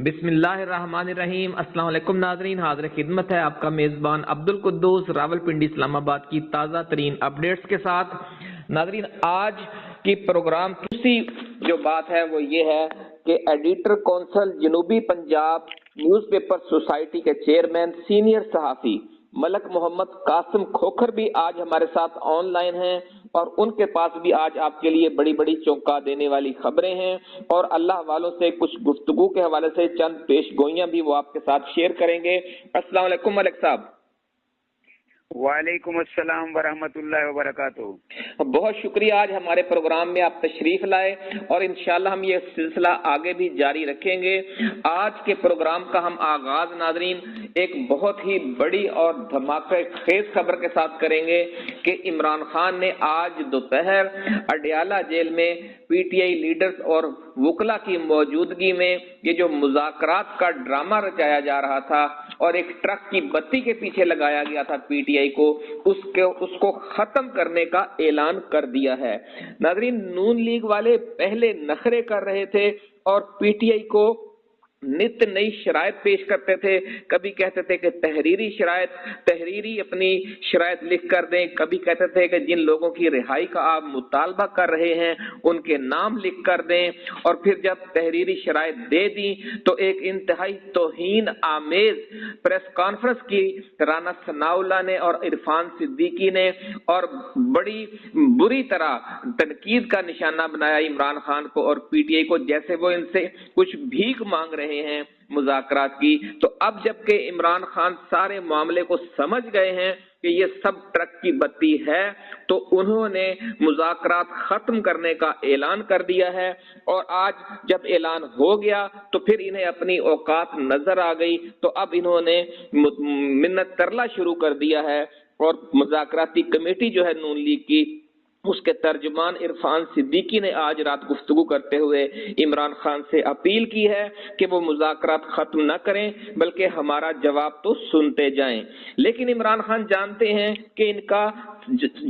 بسم اللہ الرحمن الرحیم۔ السلام علیکم ناظرین، حاضر خدمت ہے آپ کا میزبان عبدالقدوس راولپنڈی اسلام آباد کی تازہ ترین اپڈیٹس کے ساتھ۔ ناظرین، آج کی پروگرام کی جو بات ہے وہ یہ ہے کہ ایڈیٹر کونسل جنوبی پنجاب نیوز پیپر سوسائٹی کے چیئرمین سینئر صحافی ملک محمد قاسم کھوکھر بھی آج ہمارے ساتھ آن لائن ہیں، اور ان کے پاس بھی آج آپ کے لیے بڑی بڑی چونکا دینے والی خبریں ہیں، اور اللہ والوں سے کچھ گفتگو کے حوالے سے چند پیش گوئیاں بھی وہ آپ کے ساتھ شیئر کریں گے۔ السلام علیکم ملک صاحب۔ وعلیکم السلام ورحمۃ اللہ وبرکاتہ۔ بہت شکریہ، آج ہمارے پروگرام میں آپ تشریف لائے، اور انشاءاللہ ہم یہ سلسلہ آگے بھی جاری رکھیں گے۔ آج کے پروگرام کا ہم آغاز ناظرین ایک بہت ہی بڑی اور دھماکہ خیز خبر کے ساتھ کریں گے کہ عمران خان نے آج دوپہر اڈیالہ جیل میں پی ٹی آئی لیڈرز اور وکلا کی موجودگی میں یہ جو مذاکرات کا ڈرامہ رچایا جا رہا تھا اور ایک ٹرک کی بتی کے پیچھے لگایا گیا تھا پی ٹی آئی کو، اس کو ختم کرنے کا اعلان کر دیا ہے۔ ناظرین، نون لیگ والے پہلے نخرے کر رہے تھے اور پی ٹی آئی کو نت نئی شرائط پیش کرتے تھے، کبھی کہتے تھے کہ تحریری اپنی شرائط لکھ کر دیں، کبھی کہتے تھے کہ جن لوگوں کی رہائی کا آپ مطالبہ کر رہے ہیں ان کے نام لکھ کر دیں، اور پھر جب تحریری شرائط دے دی تو ایک انتہائی توہین آمیز پریس کانفرنس کی رانا ثناء اللہ نے اور عرفان صدیقی نے، اور بڑی بری طرح تنقید کا نشانہ بنایا عمران خان کو اور پی ٹی آئی کو، جیسے وہ ان سے کچھ بھیک مانگ رہے ہیں مذاکرات کی۔ تو اب جب کہ عمران خان سارے معاملے کو سمجھ گئے ہیں کہ یہ سب ٹرک کی بتی ہے، تو انہوں نے مذاکرات ختم کرنے کا اعلان کر دیا ہے، اور آج جب اعلان ہو گیا تو پھر انہیں اپنی اوقات نظر آ گئی، تو اب انہوں نے منت ترلا شروع کر دیا ہے، اور مذاکراتی کمیٹی جو ہے نون لیگ کی، اس کے ترجمان عرفان صدیقی نے آج رات گفتگو کرتے ہوئے عمران خان سے اپیل کی ہے کہ وہ مذاکرات ختم نہ کریں بلکہ ہمارا جواب تو سنتے جائیں۔ لیکن عمران خان جانتے ہیں کہ ان کا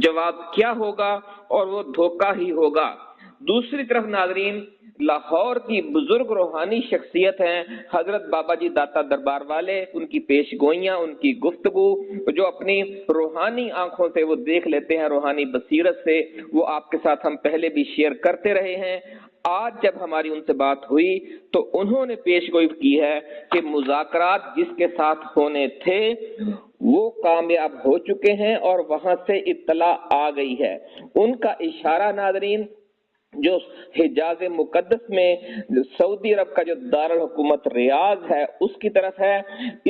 جواب کیا ہوگا، اور وہ دھوکہ ہی ہوگا۔ دوسری طرف ناظرین، لاہور کی بزرگ روحانی شخصیت ہیں حضرت بابا جی داتا دربار والے، ان کی پیش گوئیاں، ان کی گفتگو جو اپنی روحانی آنکھوں سے وہ دیکھ لیتے ہیں، روحانی بصیرت سے، وہ آپ کے ساتھ ہم پہلے بھی شیئر کرتے رہے ہیں۔ آج جب ہماری ان سے بات ہوئی تو انہوں نے پیش گوئی کی ہے کہ مذاکرات جس کے ساتھ ہونے تھے وہ کامیاب ہو چکے ہیں اور وہاں سے اطلاع آ گئی ہے۔ ان کا اشارہ ناظرین جو حجاز مقدس میں سعودی عرب کا جو دارالحکومت ریاض ہے اس کی طرف ہے۔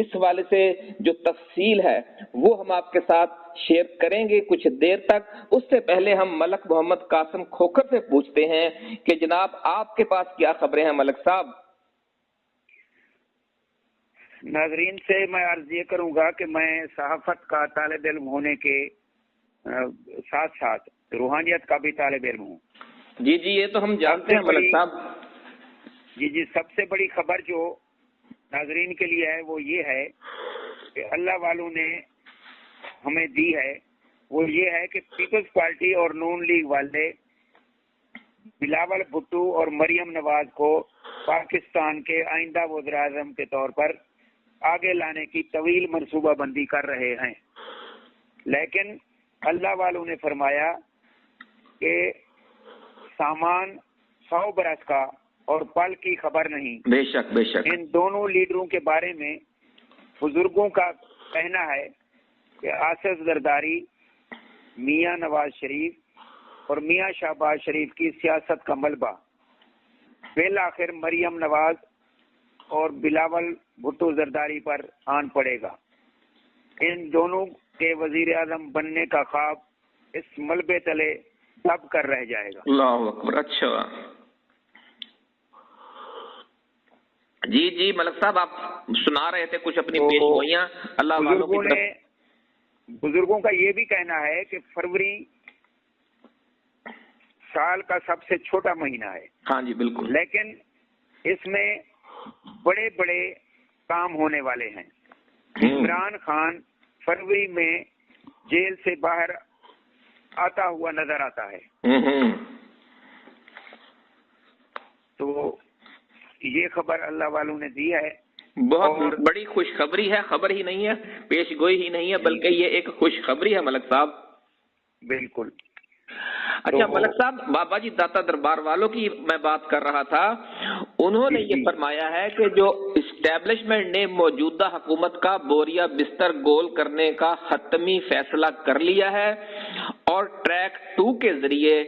اس والے سے جو تفصیل ہے وہ ہم آپ کے ساتھ شیئر کریں گے کچھ دیر تک۔ اس سے پہلے ہم ملک محمد قاسم کھوکھر سے پوچھتے ہیں کہ جناب آپ کے پاس کیا خبریں ہیں ملک صاحب؟ ناظرین سے میں عرض یہ کروں گا کہ میں صحافت کا طالب علم ہونے کے ساتھ ساتھ روحانیت کا بھی طالب علم ہوں۔ جی یہ تو ہم جانتے ہیں ملک صاحب۔ جی سب سے بڑی خبر جو ناظرین کے لیے ہے وہ یہ ہے کہ اللہ والوں نے ہمیں دی ہے، وہ یہ ہے کہ پیپلز پارٹی اور نون لیگ والے بلاول بھٹو اور مریم نواز کو پاکستان کے آئندہ وزیر اعظم کے طور پر آگے لانے کی طویل منصوبہ بندی کر رہے ہیں، لیکن اللہ والوں نے فرمایا کہ سامان 100 برس کا اور پل کی خبر نہیں۔ بے شک ان دونوں لیڈروں کے بارے میں بزرگوں کا کہنا ہے کہ آصف زرداری، میاں نواز شریف اور میاں شہباز شریف کی سیاست کا ملبہ بالآخر مریم نواز اور بلاول بھٹو زرداری پر آن پڑے گا۔ ان دونوں کے وزیر اعظم بننے کا خواب اس ملبے تلے دب کر رہ جائے گا۔ اللہ اکبر۔ اچھا جی ملک صاحب آپ سنا رہے تھے کچھ اپنی پیش گوئیاں اللہ والوں کی طرف۔ بزرگوں کا یہ بھی کہنا ہے کہ فروری سال کا سب سے چھوٹا مہینہ ہے۔ ہاں جی بالکل، لیکن اس میں بڑے بڑے کام ہونے والے ہیں۔ عمران خان فروری میں جیل سے باہر آتا ہوا نظر آتا ہے، تو یہ خبر اللہ والوں نے دی ہے. بہت بڑی خوشخبری ہے, خبر ہی نہیں ہے, پیش گوئی ہی نہیں ہے, بلکہ یہ ایک خوشخبری ہے ملک صاحب. بالکل. اچھا ملک صاحب, بابا جی داتا دربار والوں کی میں بات کر رہا تھا. انہوں نے یہ فرمایا ہے کہ جو اسٹیبلشمنٹ نے موجودہ حکومت کا بوریا بستر گول کرنے کا حتمی فیصلہ کر لیا ہے اور ٹریک 2 کے ذریعے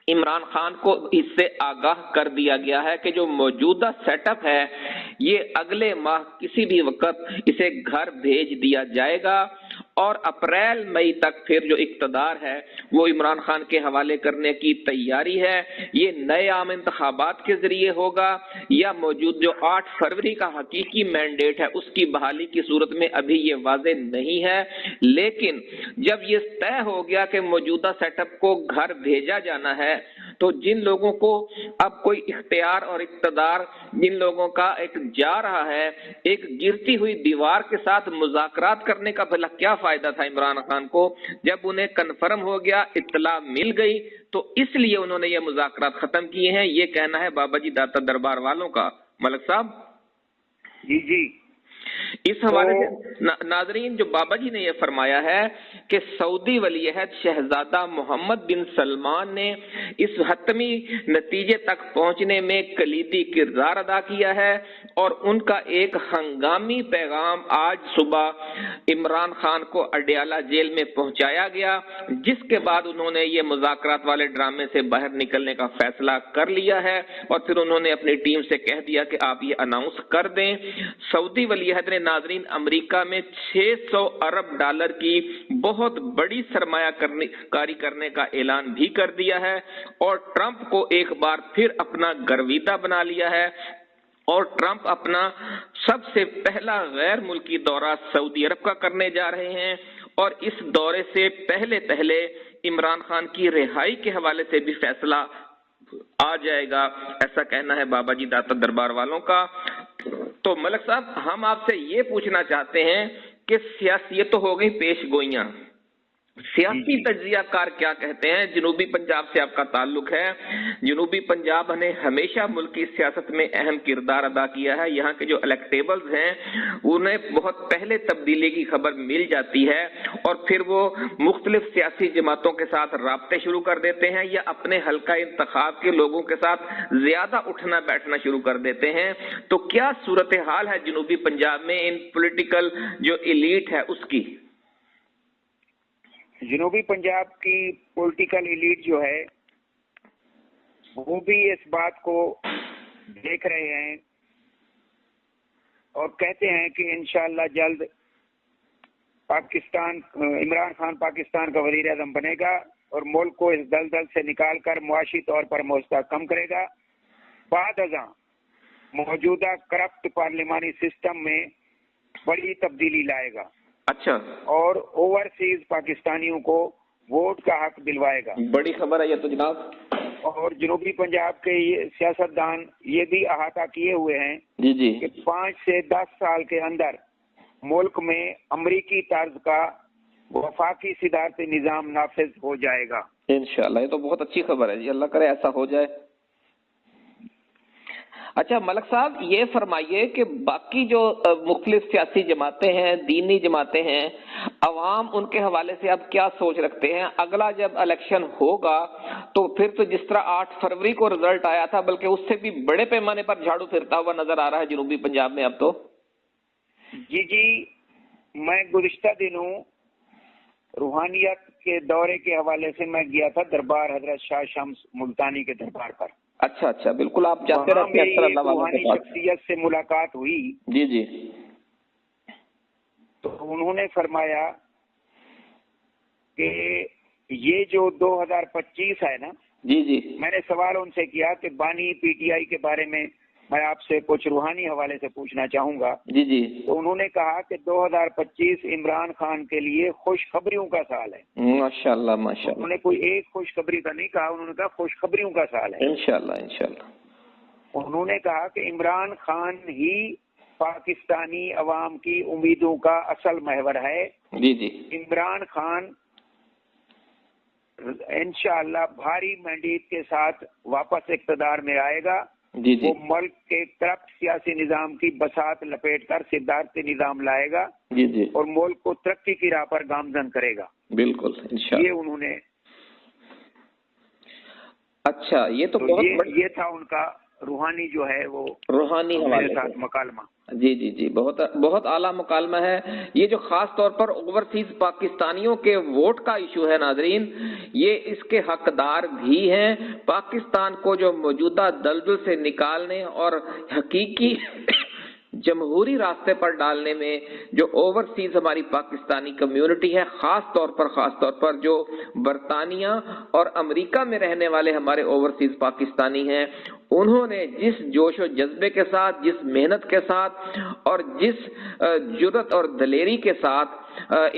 عمران خان کو اس سے آگاہ کر دیا گیا ہے کہ جو موجودہ سیٹ اپ ہے یہ اگلے ماہ کسی بھی وقت اسے گھر بھیج دیا جائے گا اور اپریل مئی تک پھر جو اقتدار ہے وہ عمران خان کے حوالے کرنے کی تیاری ہے. یہ نئے عام انتخابات کے ذریعے ہوگا یا موجود جو 8 فروری کا حقیقی مینڈیٹ ہے اس کی بحالی کی صورت میں ابھی یہ واضح نہیں ہے. لیکن جب یہ طے ہو گیا کہ موجودہ سیٹ اپ کو گھر بھیجا جانا ہے تو جن لوگوں کو اب کوئی اختیار اور اقتدار جن لوگوں کا ایک جا رہا ہے, ایک گرتی ہوئی دیوار کے ساتھ مذاکرات کرنے کا بھلا کیا فائدہ تھا عمران خان کو. جب انہیں کنفرم ہو گیا, اطلاع مل گئی, تو اس لیے انہوں نے یہ مذاکرات ختم کیے ہیں. یہ کہنا ہے بابا جی داتا دربار والوں کا. ملک صاحب جی جی, اس حوالے سے ناظرین جو بابا جی نے یہ فرمایا ہے کہ سعودی ولی عہد شہزادہ محمد بن سلمان نے اس حتمی نتیجے تک پہنچنے میں کلیدی کردار ادا کیا ہے اور ان کا ایک ہنگامی پیغام آج صبح عمران خان کو اڈیالہ جیل میں پہنچایا گیا, جس کے بعد انہوں نے یہ مذاکرات والے ڈرامے سے باہر نکلنے کا فیصلہ کر لیا ہے اور پھر انہوں نے اپنی ٹیم سے کہہ دیا کہ آپ یہ اناؤنس کر دیں. سعودی ولی عہد نے ناظرین امریکہ میں $600 ارب کی بہت بڑی سرمایہ کاری کرنے کا اعلان بھی کر دیا ہے اور ٹرمپ کو ایک بار پھر اپنا گرویدہ بنا لیا ہے اور ٹرمپ اپنا سب سے پہلا غیر ملکی دورہ سعودی عرب کا کرنے جا رہے ہیں اور اس دورے سے پہلے عمران خان کی رہائی کے حوالے سے بھی فیصلہ آ جائے گا, ایسا کہنا ہے بابا جی داتا دربار والوں کا. تو ملک صاحب ہم آپ سے یہ پوچھنا چاہتے ہیں کہ یہ تو ہو گئی پیش گوئیاں, سیاسی تجزیہ کار کیا کہتے ہیں؟ جنوبی پنجاب سے آپ کا تعلق ہے. جنوبی پنجاب نے ہمیشہ ملکی سیاست میں اہم کردار ادا کیا ہے. یہاں کے جو الیکٹیبلز ہیں انہیں بہت پہلے تبدیلی کی خبر مل جاتی ہے اور پھر وہ مختلف سیاسی جماعتوں کے ساتھ رابطے شروع کر دیتے ہیں یا اپنے حلقہ انتخاب کے لوگوں کے ساتھ زیادہ اٹھنا بیٹھنا شروع کر دیتے ہیں. تو کیا صورتحال ہے جنوبی پنجاب میں ان پولیٹیکل جو ایلیٹ ہے اس کی؟ جنوبی پنجاب کی پولیٹیکل ایلیٹ جو ہے وہ بھی اس بات کو دیکھ رہے ہیں اور کہتے ہیں کہ انشاءاللہ جلد عمران خان پاکستان کا وزیر اعظم بنے گا اور ملک کو اس دلدل سے نکال کر معاشی طور پر مستحکم کرے گا. بعد ازاں موجودہ کرپٹ پارلیمانی سسٹم میں بڑی تبدیلی لائے گا. اچھا, اور اوورسیز پاکستانیوں کو ووٹ کا حق دلوائے گا. بڑی خبر ہے یہ تو جناب. اور جنوبی پنجاب کے سیاستدان یہ بھی احاطہ کیے ہوئے ہیں جی جی کہ 5 سے 10 سال کے اندر ملک میں امریکی طرز کا وفاقی صدارتی نظام نافذ ہو جائے گا انشاءاللہ. یہ تو بہت اچھی خبر ہے جی, اللہ کرے ایسا ہو جائے. اچھا ملک صاحب یہ فرمائیے کہ باقی جو مختلف سیاسی جماعتیں ہیں, دینی جماعتیں ہیں, عوام ان کے حوالے سے اب کیا سوچ رکھتے ہیں؟ اگلا جب الیکشن ہوگا تو پھر تو جس طرح 8 فروری کو رزلٹ آیا تھا بلکہ اس سے بھی بڑے پیمانے پر جھاڑو پھرتا ہوا نظر آ رہا ہے جنوبی پنجاب میں اب تو. جی, میں گزشتہ دنوں روحانیت کے دورے کے حوالے سے میں گیا تھا دربار حضرت شاہ شمس ملتانی کے دربار پر. اچھا, بالکل آپ جاتے رہتے ہیں اللہ والوں کے پاس. شخصیت سے ملاقات ہوئی. جی تو انہوں نے فرمایا کہ یہ جو 2025 ہے نا, جی میں نے سوال ان سے کیا کہ بانی پی ٹی آئی کے بارے میں میں آپ سے کچھ روحانی حوالے سے پوچھنا چاہوں گا. جی تو انہوں نے کہا کہ 2025 عمران خان کے لیے خوشخبریوں کا سال ہے. ماشاءاللہ ماشاءاللہ. انہوں نے کوئی ایک خوشخبری کا نہیں کہا, انہوں نے کہا خوشخبریوں کا سال ہے. انشاءاللہ. انہوں نے کہا کہ عمران خان ہی پاکستانی عوام کی امیدوں کا اصل محور ہے. جی عمران خان انشاءاللہ بھاری مینڈیٹ کے ساتھ واپس اقتدار میں آئے گا جی جی وہ ملک کے کرپٹ سیاسی نظام کی بساط لپیٹ کر صدارتی نظام لائے گا جی جی اور ملک کو ترقی کی راہ پر گامزن کرے گا. بالکل انشاءاللہ. یہ انہوں نے اچھا یہ تو تو بہت یہ تھا ان کا روحانی جو ہے وہ روحانی میرے حوالے ساتھ سے. مکالمہ. جی جی جی بہت بہت اعلیٰ مکالمہ ہے یہ جو خاص طور پر اوورسیز پاکستانیوں کے ووٹ کا ایشو ہے ناظرین. یہ اس کے حقدار بھی ہیں. پاکستان کو جو موجودہ دلدل سے نکالنے اور حقیقی جمہوری راستے پر ڈالنے میں جو اوورسیز ہماری پاکستانی کمیونٹی ہے، خاص طور پر جو برطانیہ اور امریکہ میں رہنے والے ہمارے اوورسیز پاکستانی ہیں، انہوں نے جس جوش و جذبے کے ساتھ، جس محنت کے ساتھ اور جس جرأت اور دلیری کے ساتھ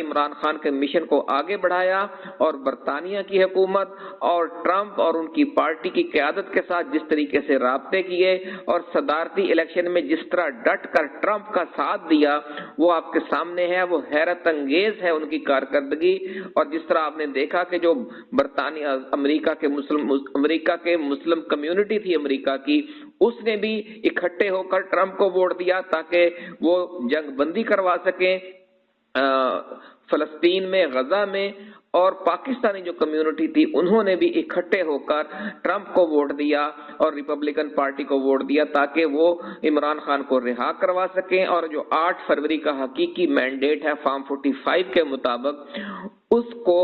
عمران خان کے مشن کو آگے بڑھایا اور برطانیہ کی حکومت اور ٹرمپ اور ان کی پارٹی کی قیادت کے ساتھ جس طریقے سے رابطے کیے اور صدارتی الیکشن میں جس طرح ڈٹ کر ٹرمپ کا ساتھ دیا، وہ آپ کے سامنے ہے. وہ حیرت انگیز ہے ان کی کارکردگی. اور جس طرح آپ نے دیکھا کہ جو برطانیہ امریکہ کے مسلم کمیونٹی تھی امریکہ کی، اس نے بھی اکٹھے ہو کر ٹرمپ کو ووٹ دیا تاکہ وہ جنگ بندی کروا سکیں فلسطین میں، غزہ میں. اور پاکستانی جو کمیونٹی تھی انہوں نے بھی اکٹھے ہو کر ٹرمپ کو ووٹ دیا اور ریپبلکن پارٹی کو ووٹ دیا تاکہ وہ عمران خان کو رہا کروا سکیں اور جو 8 فروری کا حقیقی مینڈیٹ ہے فارم 45 کے مطابق اس کو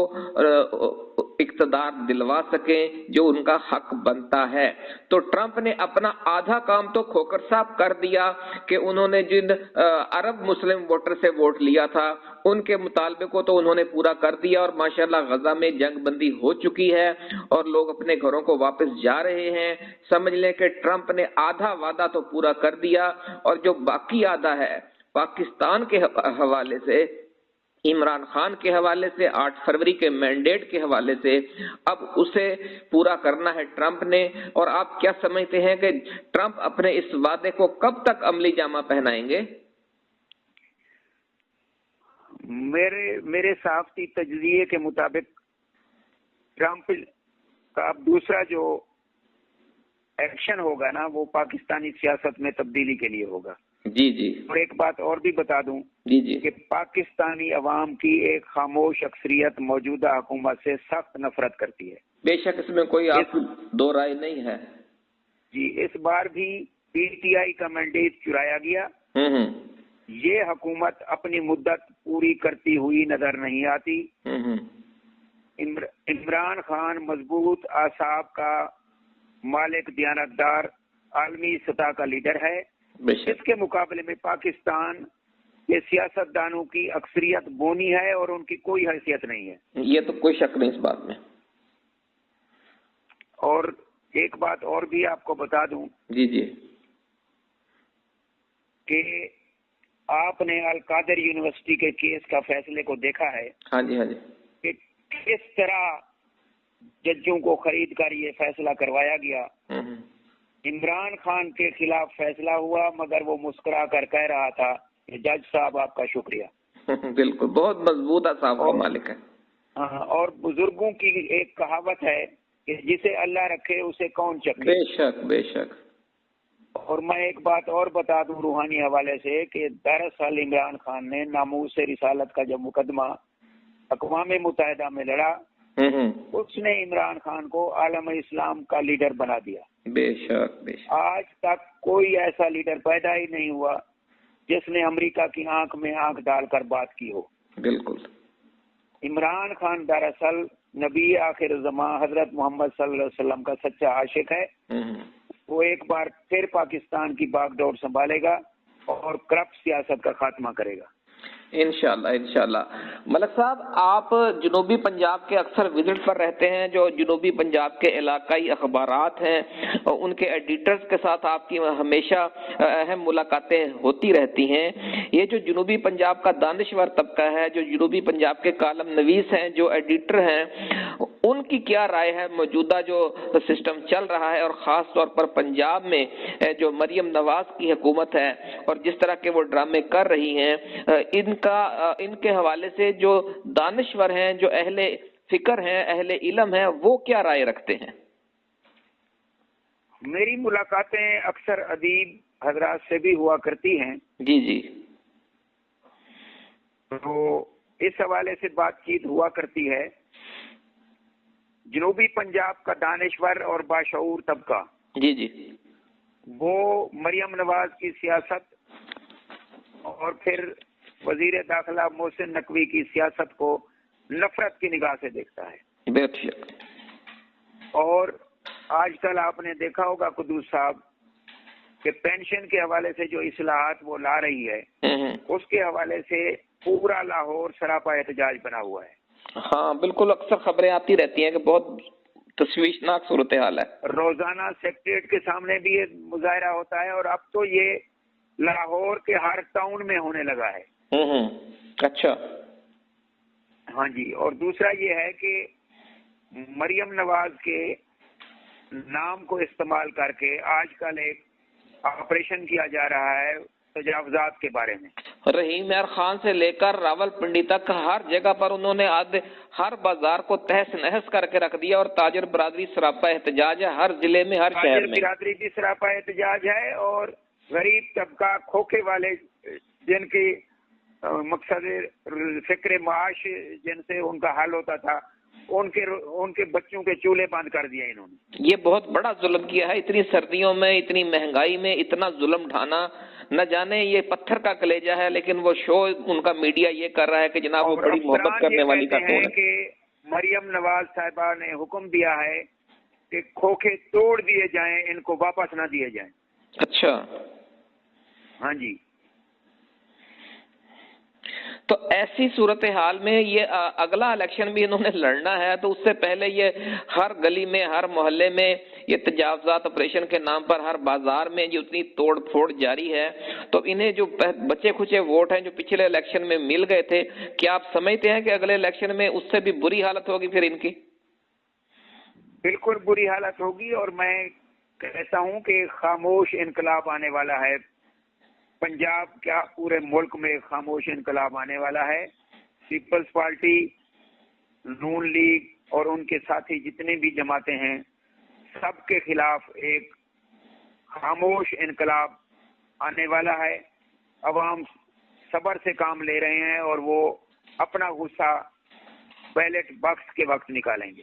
اقتدار دلوا سکیں جو ان کا حق بنتا ہے. تو ٹرمپ نے اپنا آدھا کام تو کھوکر صاحب کر دیا کہ انہوں نے جن عرب مسلم ووٹر سے ووٹ لیا تھا ان کے مطالبے کو تو انہوں نے پورا کر دیا اور ماشاءاللہ غزہ میں جنگ بندی ہو چکی ہے اور لوگ اپنے گھروں کو واپس جا رہے ہیں. سمجھ لیں کہ ٹرمپ نے آدھا وعدہ تو پورا کر دیا اور جو باقی آدھا ہے پاکستان کے حوالے سے، عمران خان کے حوالے سے، 8 فروری کے مینڈیٹ کے حوالے سے، اب اسے پورا کرنا ہے ٹرمپ نے. اور آپ کیا سمجھتے ہیں کہ ٹرمپ اپنے اس وعدے کو کب تک عملی جامہ پہنائیں گے؟ میرے صحافتی تجزیے کے مطابق ٹرمپ کا اب دوسرا جو ایکشن ہوگا نا وہ پاکستانی سیاست میں تبدیلی کے لیے ہوگا. جی جی. اور ایک بات اور بھی بتا دوں جی جی کہ پاکستانی عوام کی ایک خاموش اکثریت موجودہ حکومت سے سخت نفرت کرتی ہے. بے شک اس میں کوئی آپ دو رائے نہیں ہے. جی اس بار بھی پی ٹی آئی کا مینڈیٹ چرایا گیا. یہ حکومت اپنی مدت پوری کرتی ہوئی نظر نہیں آتی. عمران خان مضبوط اعصاب کا مالک، دیانتدار، عالمی سطح کا لیڈر ہے. اس کے مقابلے میں پاکستان کے سیاست دانوں کی اکثریت بونی ہے اور ان کی کوئی حیثیت نہیں ہے. یہ تو کوئی شک نہیں اس بات میں. اور ایک بات اور بھی آپ کو بتا دوں جی جی کہ آپ نے القادر یونیورسٹی کے کیس کا فیصلے کو دیکھا ہے. ہاں جی ہاں جی. کہ کس طرح ججوں کو خرید کر یہ فیصلہ کروایا گیا. عمران خان کے خلاف فیصلہ ہوا مگر وہ مسکرا کر کہہ رہا تھا کہ جج صاحب آپ کا شکریہ. بالکل بہت مضبوط اعصاب کا مالک ہے. اور بزرگوں کی ایک کہاوت ہے کہ جسے اللہ رکھے اسے کون چکے. بے شک بے شک. اور میں ایک بات اور بتا دوں روحانی حوالے سے کہ دراصل عمران خان نے ناموس رسالت کا جو مقدمہ اقوام متحدہ میں لڑا، اس نے عمران خان کو عالم اسلام کا لیڈر بنا دیا. بے شک بے شک. آج تک کوئی ایسا لیڈر پیدا ہی نہیں ہوا جس نے امریکہ کی آنکھ میں آنکھ ڈال کر بات کی ہو. بالکل. عمران خان دراصل نبی آخر زمان حضرت محمد صلی اللہ علیہ وسلم کا سچا عاشق ہے. وہ ایک بار پھر پاکستان کی باغ ڈور سنبھالے گا اور کرپٹ سیاست کا خاتمہ کرے گا انشاءاللہ انشاءاللہ. ملک صاحب آپ جنوبی پنجاب کے اکثر وزٹ پر رہتے ہیں. جو جنوبی پنجاب کے علاقائی اخبارات ہیں ان کے ایڈیٹرز کے ساتھ آپ کی ہمیشہ اہم ملاقاتیں ہوتی رہتی ہیں. یہ جو جنوبی پنجاب کا دانشور طبقہ ہے، جو جنوبی پنجاب کے کالم نویس ہیں، جو ایڈیٹر ہیں، ان کی کیا رائے ہے موجودہ جو سسٹم چل رہا ہے اور خاص طور پر پنجاب میں جو مریم نواز کی حکومت ہے اور جس طرح کے وہ ڈرامے کر رہی ہیں، ان کے حوالے سے جو دانشور ہیں، جو اہل فکر ہیں، اہل علم ہیں، وہ کیا رائے رکھتے ہیں؟ میری ملاقاتیں اکثر ادیب حضرات سے بھی ہوا کرتی ہیں، جی جی، تو اس حوالے سے بات چیت ہوا کرتی ہے۔ جنوبی پنجاب کا دانشور اور باشعور طبقہ، جی جی، وہ مریم نواز کی سیاست اور پھر وزیر داخلہ محسن نقوی کی سیاست کو نفرت کی نگاہ سے دیکھتا ہے۔ بے شک۔ اور آج کل آپ نے دیکھا ہوگا قدوس صاحب کہ پینشن کے حوالے سے جو اصلاحات وہ لا رہی ہے، اس کے حوالے سے پورا لاہور سراپا احتجاج بنا ہوا ہے۔ ہاں بالکل، اکثر خبریں آتی رہتی ہیں کہ بہت تشویشناک صورتحال ہے۔ روزانہ سیکٹریٹ کے سامنے بھی یہ مظاہرہ ہوتا ہے، اور اب تو یہ لاہور کے ہر ٹاؤن میں ہونے لگا ہے۔ اچھا، ہاں جی۔ اور دوسرا یہ ہے کہ مریم نواز کے نام کو استعمال کر کے آج کل ایک آپریشن کیا جا رہا ہے تجاوزات کے بارے میں۔ رحیم یار خان سے لے کر راول پنڈی تک ہر جگہ پر انہوں نے ہر بازار کو تہس نہس کر کے رکھ دیا، اور تاجر برادری سراپا احتجاج ہے ہر ضلع میں، ہر شہر تاجر میں۔ برادری بھی سراپا احتجاج ہے، اور غریب طبقہ، کھوکھے والے، جن کی مقصد فکر معاش جن سے ان کا حل ہوتا تھا، ان کے بچوں کے چولہے بند کر دیے انہوں نے۔ یہ بہت بڑا ظلم کیا ہے، اتنی سردیوں میں، اتنی مہنگائی میں اتنا ظلم ڈھانا، نہ جانے یہ پتھر کا کلیجہ ہے، لیکن وہ شو ان کا میڈیا یہ کر رہا ہے کہ جناب وہ بڑی محبت کرنے والی کا کون ہے۔ کہ مریم نواز صاحبہ نے حکم دیا ہے کہ کھوکھے توڑ دیے جائیں، ان کو واپس نہ دیے جائیں۔ اچھا، ہاں جی۔ تو ایسی صورتحال میں یہ اگلا الیکشن بھی انہوں نے لڑنا ہے، تو اس سے پہلے یہ ہر گلی میں، ہر محلے میں یہ تجاوزات آپریشن کے نام پر ہر بازار میں جو اتنی توڑ پھوڑ جاری ہے، تو انہیں جو بچے کھچے ووٹ ہیں جو پچھلے الیکشن میں مل گئے تھے، کیا آپ سمجھتے ہیں کہ اگلے الیکشن میں اس سے بھی بری حالت ہوگی پھر ان کی؟ بالکل بری حالت ہوگی، اور میں کہتا ہوں کہ خاموش انقلاب آنے والا ہے۔ پنجاب کیا پورے ملک میں خاموش انقلاب آنے والا ہے۔ پیپلز پارٹی، نون لیگ اور ان کے ساتھی جتنے بھی جماعتیں ہیں، سب کے خلاف ایک خاموش انقلاب آنے والا ہے۔ عوام صبر سے کام لے رہے ہیں، اور وہ اپنا غصہ بیلٹ باکس کے وقت نکالیں گے۔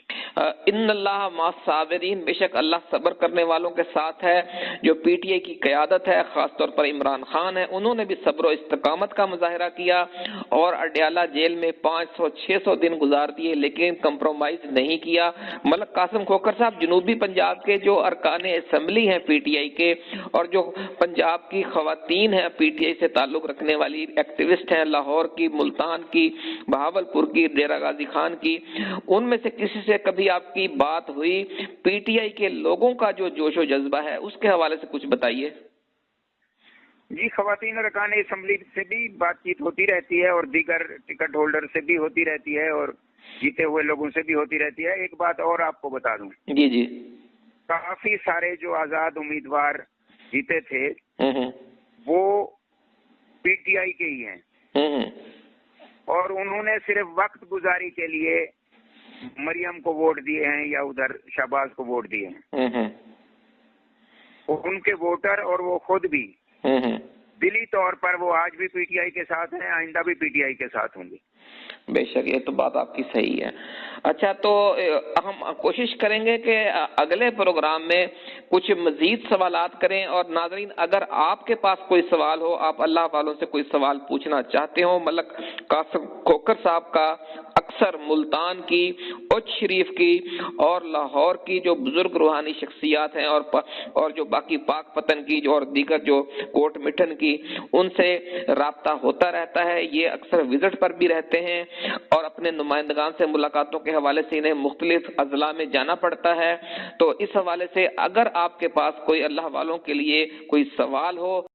ان اللہ مع الصابرین، بے شک اللہ صبر کرنے والوں کے ساتھ ہے۔ جو پی ٹی آئی کی قیادت ہے، خاص طور پر عمران خان ہے، انہوں نے بھی صبر و استقامت کا مظاہرہ کیا، اور اڈیالہ جیل میں 500-600 دن گزار دیے، لیکن کمپرومائز نہیں کیا۔ ملک قاسم کھوکھر صاحب، جنوبی پنجاب کے جو ارکان اسمبلی ہیں پی ٹی آئی کے، اور جو پنجاب کی خواتین ہیں پی ٹی آئی سے تعلق رکھنے والی ایکٹیوسٹ ہیں، لاہور کی، ملتان کی، بہاولپور کی، ڈیرہ غازی خان کی، ان میں سے کسی سے کبھی آپ کی بات ہوئی؟ پی ٹی آئی کے لوگوں کا جو جوش و جذبہ ہے اس کے حوالے سے کچھ بتائیے۔ جی، خواتین ارکان اسمبلی سے بھی بات چیت ہوتی رہتی ہے، اور دیگر ٹکٹ ہولڈر سے بھی ہوتی رہتی ہے، اور جیتے ہوئے لوگوں سے بھی ہوتی رہتی ہے۔ ایک بات اور آپ کو بتا دوں، جی جی، کافی سارے جو آزاد امیدوار جیتے تھے وہ پی ٹی آئی کے ہی ہیں، اور انہوں نے صرف وقت گزاری کے لیے مریم کو ووٹ دیے ہیں یا ادھر شہباز کو ووٹ دیے ہیں۔ ان کے ووٹر اور وہ خود بھی دلی طور پر وہ آج بھی پی ٹی آئی کے ساتھ ہیں، آئندہ بھی پی ٹی آئی کے ساتھ ہوں گے۔ بے شک، یہ تو بات آپ کی صحیح ہے۔ اچھا، تو ہم کوشش کریں گے کہ اگلے پروگرام میں کچھ مزید سوالات کریں، اور ناظرین اگر آپ کے پاس کوئی سوال ہو، آپ اللہ والوں سے کوئی سوال پوچھنا چاہتے ہو، ملک قاسم کھوکھر صاحب کا اکثر ملتان کی، اچ شریف کی اور لاہور کی جو بزرگ روحانی شخصیات ہیں، اور جو باقی پاک پتن کی اور دیگر جو کوٹ مٹن کی، ان سے رابطہ ہوتا رہتا ہے۔ یہ اکثر وزٹ پر بھی رہتے ہیں، اور اپنے نمائندگان سے ملاقاتوں کے حوالے سے انہیں مختلف اضلاع میں جانا پڑتا ہے۔ تو اس حوالے سے اگر آپ کے پاس کوئی اللہ والوں کے لیے کوئی سوال ہو